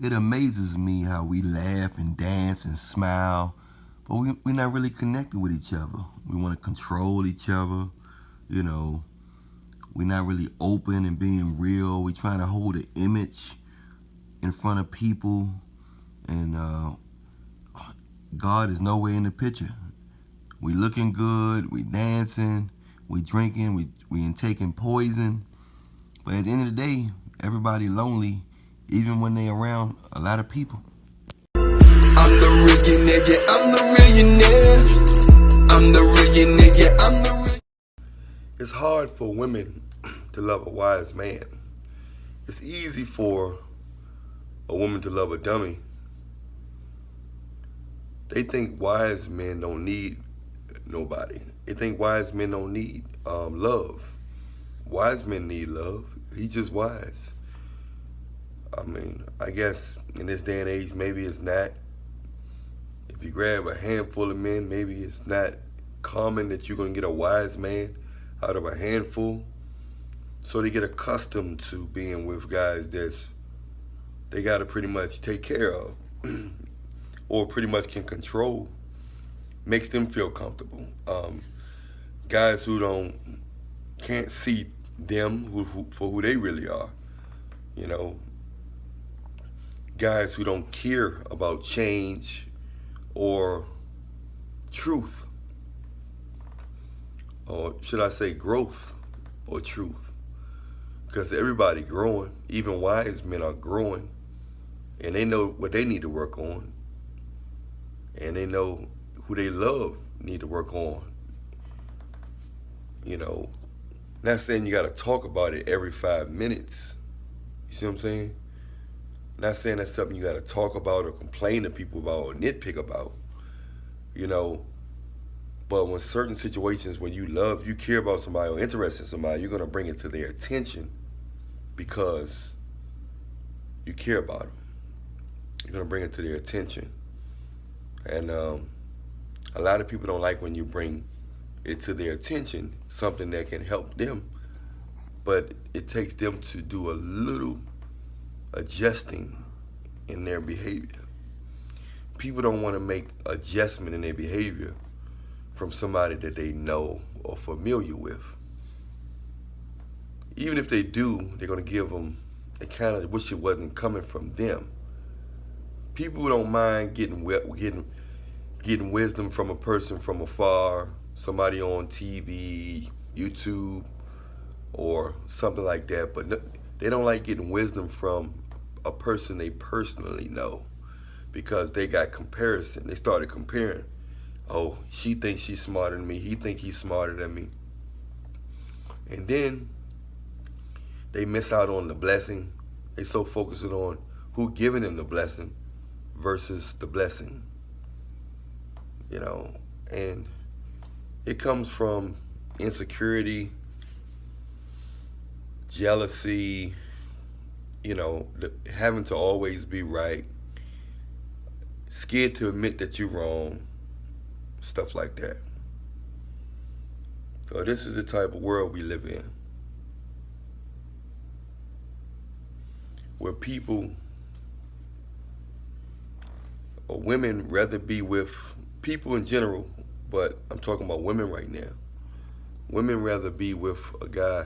It amazes me how we laugh and dance and smile, but we're not really connected with each other. We want to control each other, you know. We're not really open and being real. We're trying to hold an image in front of people, and God is nowhere in the picture. We looking good, we dancing, we drinking, we taking poison, but at the end of the day, everybody lonely, even when they around a lot of people. I'm the reallionaire, yeah, I'm the reallionaire. I'm the reallionaire, yeah, I'm the reallionaire. It's hard for women to love a wise man. It's easy for a woman to love a dummy. They think wise men don't need nobody. They think wise men don't need love. Wise men need love. He's just wise. I mean, I guess in this day and age, maybe it's not. If you grab a handful of men, maybe it's not common that you're going to get a wise man out of a handful. So they get accustomed to being with guys they got to pretty much take care of or pretty much can control. Makes them feel comfortable. Guys who can't see them for who they really are, you know. Guys who don't care about change or truth, or should I say growth or truth, because everybody growing, even wise men are growing, and they know what they need to work on, and they know who they love need to work on. You know, not saying you got to talk about it every 5 minutes. You see what I'm saying? Not saying that's something you got to talk about or complain to people about or nitpick about, you know. But when certain situations, when you love, you care about somebody or interested in somebody, you're going to bring it to their attention because you care about them. You're going to bring it to their attention. And a lot of people don't like when you bring it to their attention, something that can help them. But it takes them to do a little adjusting in their behavior. People don't want to make adjustment in their behavior from somebody that they know or familiar with. Even if they do, they're going to give them, they kind of wish it wasn't coming from them. People don't mind getting wisdom from a person from afar, somebody on TV, YouTube, or something like that, but they don't like getting wisdom from a person they personally know because they got comparison. They started comparing. Oh, she thinks she's smarter than me. He thinks he's smarter than me. And then they miss out on the blessing. They so focused on who giving them the blessing versus the blessing. You know, and it comes from insecurity, jealousy, you know, having to always be right, scared to admit that you're wrong, stuff like that. So this is the type of world we live in, where people or women rather be with people in general, but I'm talking about women right now. Women rather be with a guy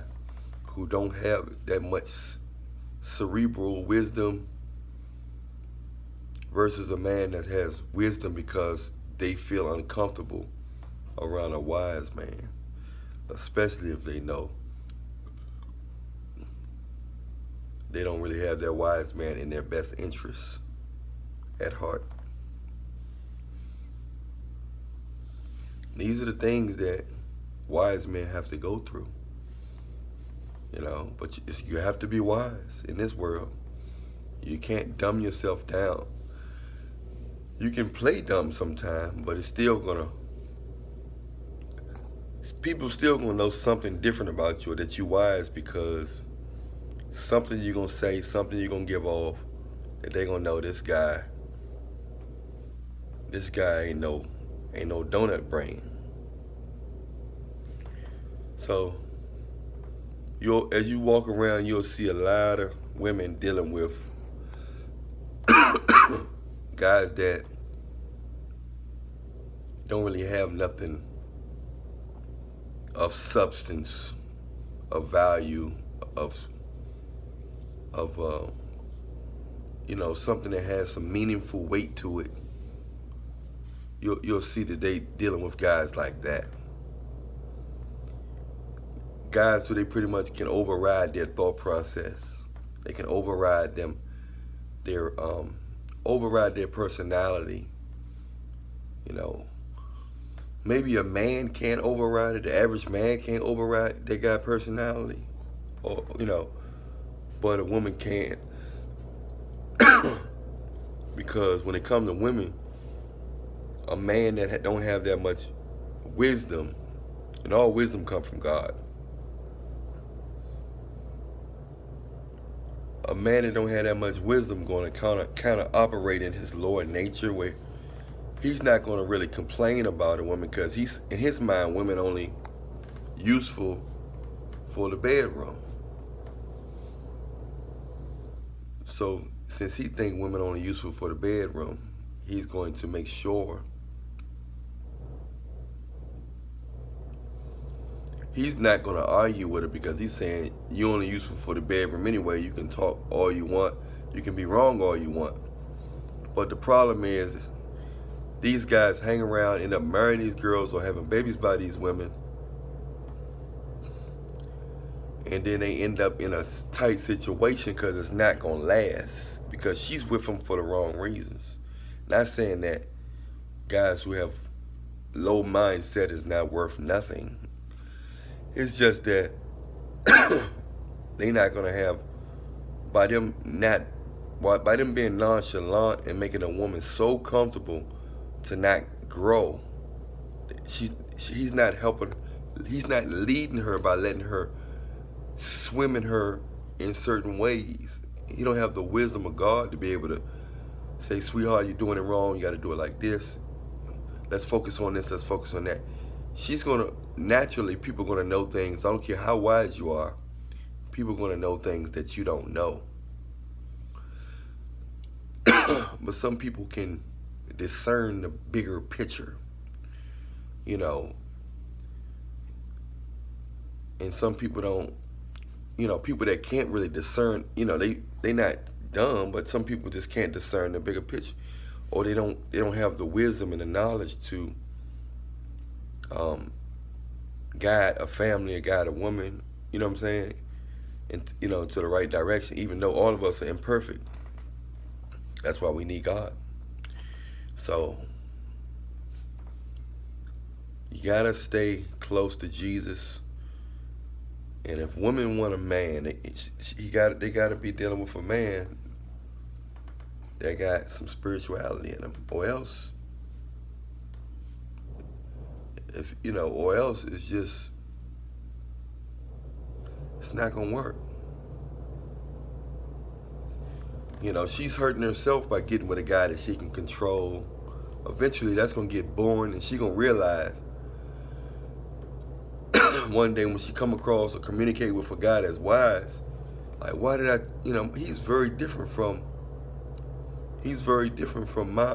who don't have that much cerebral wisdom versus a man that has wisdom because they feel uncomfortable around a wise man, especially if they know they don't really have that wise man in their best interests at heart. These are the things that wise men have to go through, you know, but you have to be wise in this world. You can't dumb yourself down. You can play dumb sometime, but it's still people still gonna know something different about you or that you wise because something you're gonna say, something you're gonna give off, that they gonna know this guy ain't no donut brain. So as you walk around, you'll see a lot of women dealing with guys that don't really have nothing of substance, of value, of something that has some meaningful weight to it. You'll see that they dealing with guys like that. Guys who they pretty much can override their thought process. They can override their personality. Maybe a man can't override it. The average man can't override their guy personality, but a woman can. Because when it comes to women, a man that don't have that much wisdom, and all wisdom comes from God. A man that don't have that much wisdom going to kind of operate in his lower nature, where he's not going to really complain about a woman, because he's, in his mind, women only useful for the bedroom. So since he think women only useful for the bedroom, he's going to make sure he's not going to argue with her, because he's saying you're only useful for the bedroom anyway. You can talk all you want. You can be wrong all you want. But the problem is these guys hang around, end up marrying these girls or having babies by these women. And then they end up in a tight situation because it's not going to last, because she's with them for the wrong reasons. Not saying that guys who have low mindset is not worth nothing. It's just that they not going to have, by them being nonchalant and making a woman so comfortable to not grow, he's not helping, he's not leading her by letting her swim in her in certain ways. He don't have the wisdom of God to be able to say, sweetheart, you're doing it wrong, you got to do it like this. Let's focus on this, let's focus on that. She's going to, naturally, people are going to know things. I don't care how wise you are. People are going to know things that you don't know. But some people can discern the bigger picture, and some people don't, people that can't really discern, they not dumb, but some people just can't discern the bigger picture, or they don't have the wisdom and the knowledge to guide a family, or guide a woman, you know what I'm saying, and to the right direction, even though all of us are imperfect. That's why we need God. So you gotta stay close to Jesus. And if women want a man, they gotta be dealing with a man that got some spirituality in him, or else, it's just, it's not gonna work. She's hurting herself by getting with a guy that she can control. Eventually, that's gonna get boring, and she gonna realize one day when she come across or communicate with a guy that's wise, like, why did I, he's very different from my,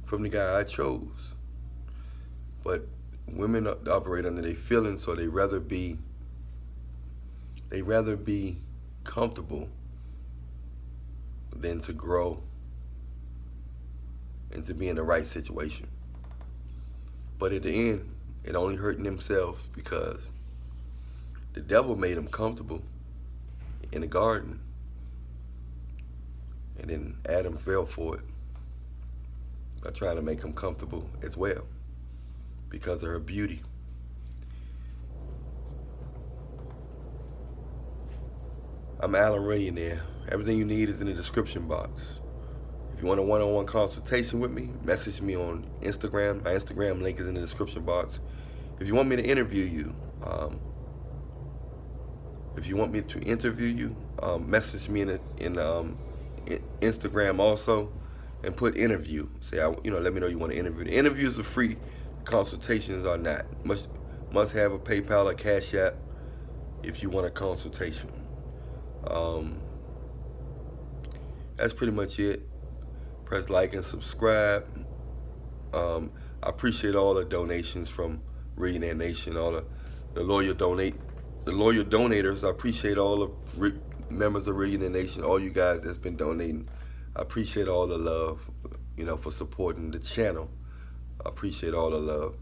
from the guy I chose. But women operate under their feelings, so they rather be comfortable than to grow and to be in the right situation. But at the end, it only hurting themselves, because the devil made them comfortable in the garden, and then Adam fell for it by trying to make him comfortable as well because of her beauty. I'm Allan Reallionaire. Everything you need is in the description box. If you want a one-on-one consultation with me, message me on Instagram. My Instagram link is in the description box. If you want me to interview you, message me in Instagram also, and put interview. Say, let me know you want to interview. The interviews are free. Consultations are not. Must have a PayPal or Cash App if you want a consultation. That's pretty much it. Press like and subscribe. I appreciate all the donations from Reallionaire Nation, all the loyal donators. I appreciate all the members of Reallionaire Nation, all you guys that's been donating. I appreciate all the love, you know, for supporting the channel. I appreciate all the love.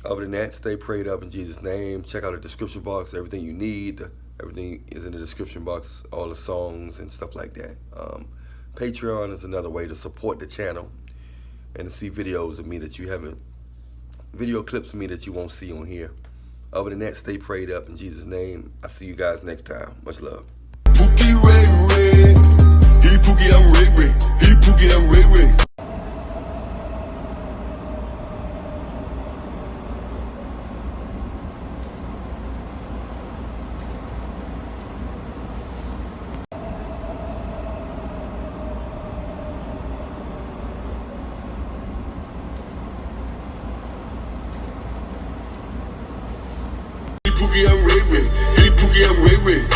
Other than that, stay prayed up in Jesus' name. Check out the description box. Everything you need, everything is in the description box. All the songs and stuff like that. Patreon is another way to support the channel and to see videos of me that you haven't, video clips of me that you won't see on here. Other than that, stay prayed up in Jesus' name. I'll see you guys next time. Much love. Pookie Ray Ray. He Pookie, I'm Ray Ray. He Pookie, I'm Ray Ray. Pookie, I'm Ray Ray. He Pookie, I'm Ray Ray.